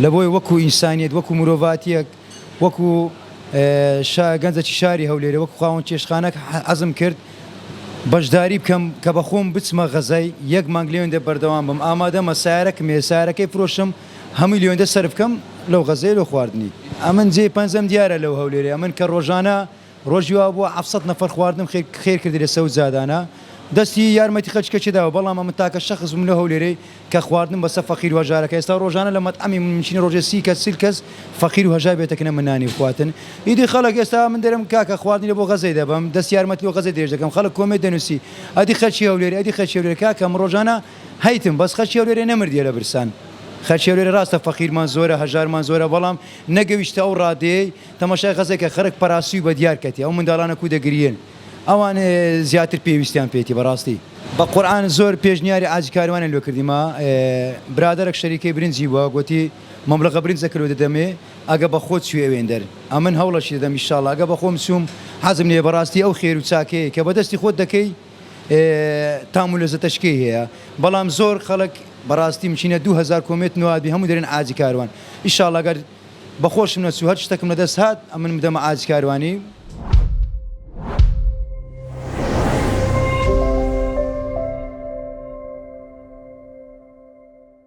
لە بۆی وەکو ئینسانیت وەکو مرۆڤاتیەک وەکو گەنجێکی شاری هەولێرە وەکو خاوەن چێشخانەك حەزم کرد بەشداری بکەم کە بە خۆم بچمە غەزای یەک مانگ لێوێندە بەردەوام بم ئامادەمە سیارەکەم سیارەکەی فرۆشم هەمووی لێوێندە سەرف بکەم لەو غەزەی لەو خواردنی ئەمن جێ پەنجەم دیارە لەو هەولێرە ئەمن کە ڕۆژانە ڕۆژی وا بووە 700 نەفەر خواردنم خێر کردی لە سەوت زادانە دەستی یارمەتی خەچکەچی داوە بەڵام ئەمە تاکە شەخص بووم لە هەولێرەی کە خواردن بەسەر فەقیر و هەژارەکە ئێستا ڕۆژانە لە مەتعەمی منچینی ڕۆژێ 30 کەس 40 کەس فەقیر و هەژار بێتەکەنە من نانی بخواتن ئیدی خەڵک ئێستا من دەرم کاکە خواردنی لە بۆ غەزەی دەبم دەست یارمەتی بۆ غەزەی درێژ دەکەم خەڵک کۆمێک دەنووسی ئەدی خەچی هەولێرە ئەدی خەچی هەولێرە کاکە من ڕۆژانە هەیتم بەس خەچی هەولێرە نەمردیە لە برسان خەچی هەولێرە ڕاستە فەقیرمان زۆرە هەژارمان زۆرە بەڵام نەگەویشتە ئەو ڕادەیەی تەماشای غەزەیەکە خەرک پەراسی و بەدیار کەتی ئەو منداڵانە کو دەگرین ئەوان زیاتر پێویستیان پێێتی بەڕاستی بە قورئان زۆر پێشنیاری ئاجی کاروانیان لێ کردیمە برادەرێک شەریکەی برنجی بووە گوتی مەملەقە برنج دەکرێت دەدەمێ ئەگە بە خۆت چوێ ئەوێندەر ئەمن هەوڵەشی دەدەم ئینشاڵڵا ئەگە بە خۆم چووم حەزم لێ بەڕاستی ئەو خێر و چاکەیە کە بەدەستی خۆت دەکەی تام و لەزەتەشکەی هەیە بەڵام زۆر خەڵک بەڕاستی مچینە 2000 کۆمێت نوادبی هەموو دەرێن ئاجی کاروان ئینشاڵڵا ئەگەر بەخۆشم نەچوو هەر شتێکم لەدەست هات ئەمن بدەمە ئاجی کاروانی